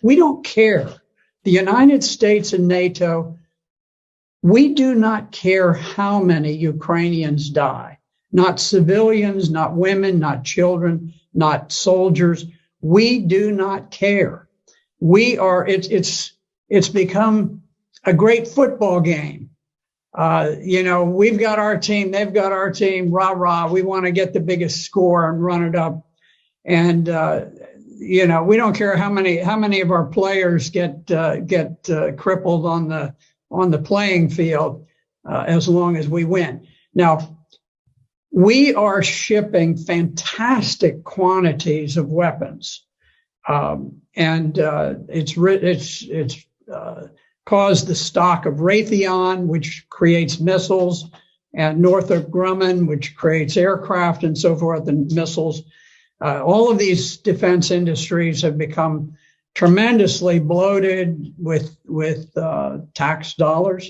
We don't care. The United States and NATO, we do not care how many Ukrainians die. Not civilians, not women, not children, not soldiers. We do not care. It's become a great football game. We've got our team, they've got our team, rah, rah. We want to get the biggest score and run it up. And, we don't care how many of our players get crippled on the playing field, as long as we win. Now, we are shipping fantastic quantities of weapons. It's caused the stock of Raytheon, which creates missiles, and Northrop Grumman, which creates aircraft and so forth, and missiles. All of these defense industries have become tremendously bloated with tax dollars.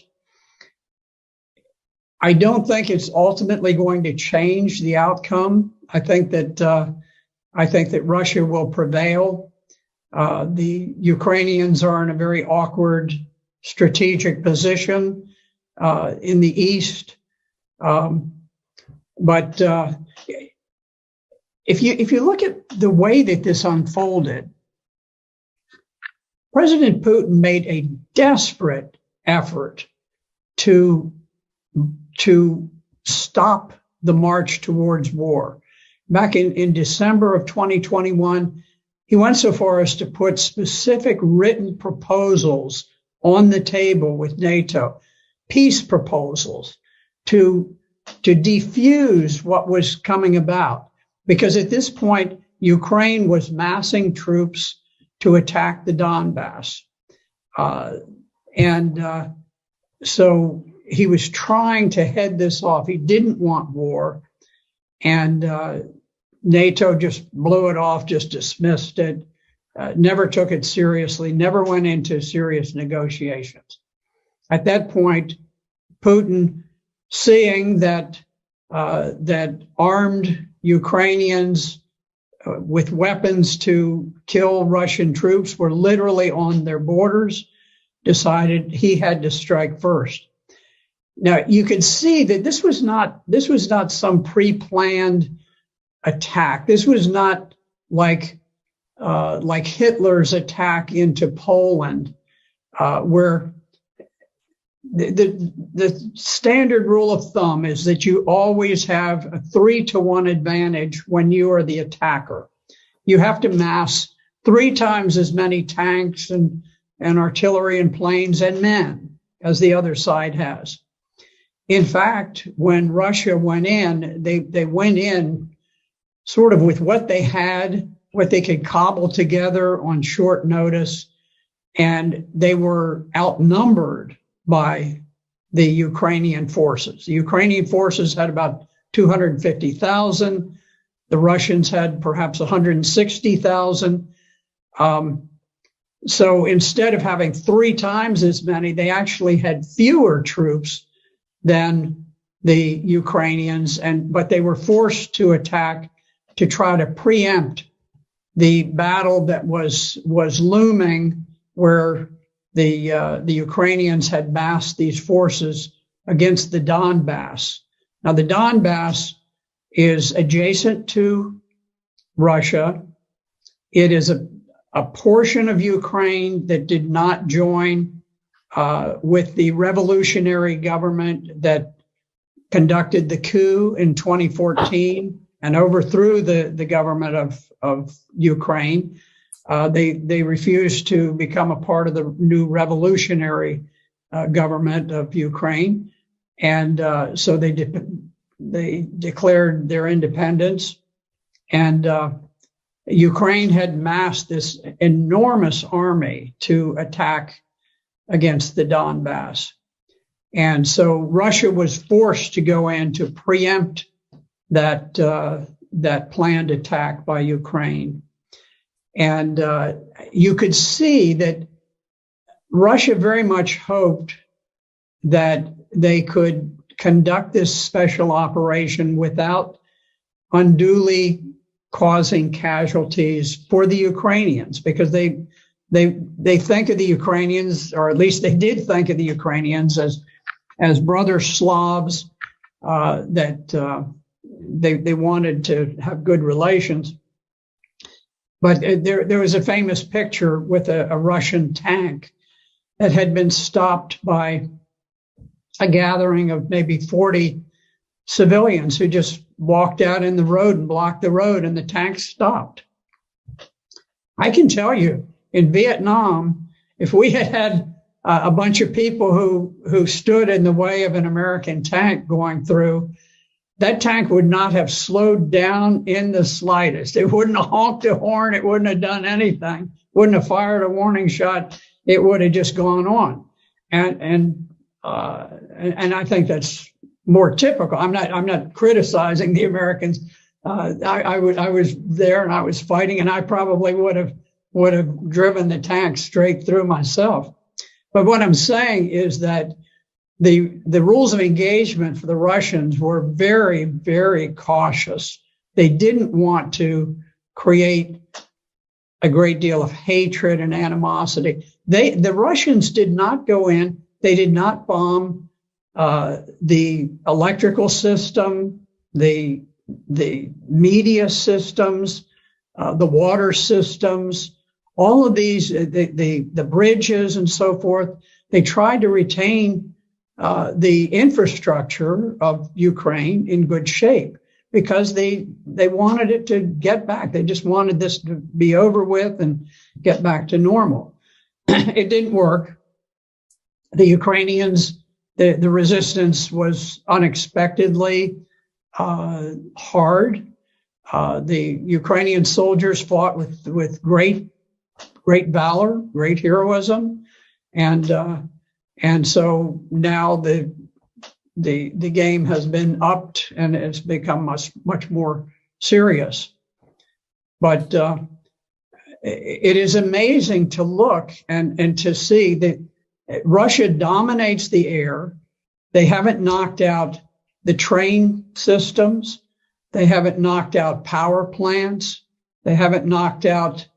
I don't think it's ultimately going to change the outcome. I think that Russia will prevail. The Ukrainians are in a very awkward strategic position in the East. But if you look at the way that this unfolded, President Putin made a desperate effort to stop the march towards war. Back in December of 2021, he went so far as to put specific written proposals on the table with NATO, peace proposals to defuse what was coming about. Because at this point, Ukraine was massing troops to attack the Donbass. So he was trying to head this off. He didn't want war. And NATO just blew it off, just dismissed it, never took it seriously, never went into serious negotiations. At that point, Putin, seeing that armed Ukrainians with weapons to kill Russian troops were literally on their borders, decided he had to strike first. Now, you could see that this was not some pre-planned attack. This was not like Hitler's attack into Poland, where the standard rule of thumb is that you always have a 3-to-1 advantage when you are the attacker. You have to mass 3 times as many tanks and artillery and planes and men as the other side has. In fact, when Russia went in, they went in sort of with what they had, what they could cobble together on short notice, and they were outnumbered by the Ukrainian forces. The Ukrainian forces had about 250,000. The Russians had perhaps 160,000. So instead of having 3 times as many, they actually had fewer troops than the Ukrainians, but they were forced to attack to try to preempt the battle that was looming, where the Ukrainians had massed these forces against the Donbass. Now, the Donbass is adjacent to Russia. It is a portion of Ukraine that did not join with the revolutionary government that conducted the coup in 2014 and overthrew the government of Ukraine. They refused to become a part of the new revolutionary government of Ukraine. And so they declared their independence. And Ukraine had massed this enormous army to attack against the Donbass. And so Russia was forced to go in to preempt that planned attack by Ukraine. And you could see that Russia very much hoped that they could conduct this special operation without unduly causing casualties for the Ukrainians, because they they think of the Ukrainians, or at least they did think of the Ukrainians as brother Slavs, that they wanted to have good relations. But there was a famous picture with a Russian tank that had been stopped by a gathering of maybe 40 civilians who just walked out in the road and blocked the road, and the tank stopped. I can tell you, in Vietnam, if we had had a bunch of people who stood in the way of an American tank going through, that tank would not have slowed down in the slightest. It wouldn't have honked a horn. It wouldn't have done anything. Wouldn't have fired a warning shot. It would have just gone on. And I think that's more typical. I'm not criticizing the Americans. I was there and I was fighting, and I probably would have driven the tank straight through myself. But what I'm saying is that the rules of engagement for the Russians were very, very cautious. They didn't want to create a great deal of hatred and animosity. The Russians did not go in. They did not bomb the electrical system, the media systems, the water systems, all of these, the bridges and so forth. They tried to retain the infrastructure of Ukraine in good shape because they wanted it to get back. They just wanted this to be over with and get back to normal. It didn't work. The Ukrainians, the resistance was unexpectedly hard. The Ukrainian soldiers fought with great valor, great heroism, and so now the game has been upped and it's become much more serious. But it is amazing to look and to see that Russia dominates the air. They haven't knocked out the train systems. They haven't knocked out power plants. They haven't knocked out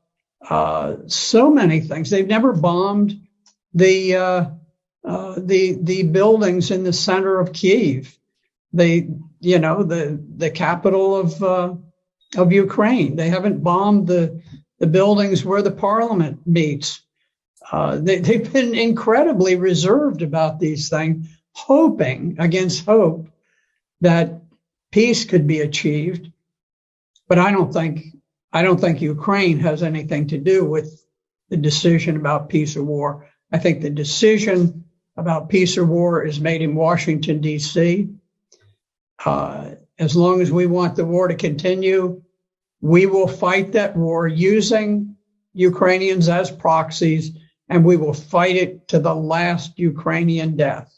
so many things. They've never bombed the buildings in the center of Kyiv, the capital of Ukraine. They haven't bombed the buildings where the parliament meets. They've been incredibly reserved about these things, hoping against hope that peace could be achieved. But I don't think Ukraine has anything to do with the decision about peace or war. I think the decision about peace or war is made in Washington, D.C. As long as we want the war to continue, we will fight that war using Ukrainians as proxies, and we will fight it to the last Ukrainian death.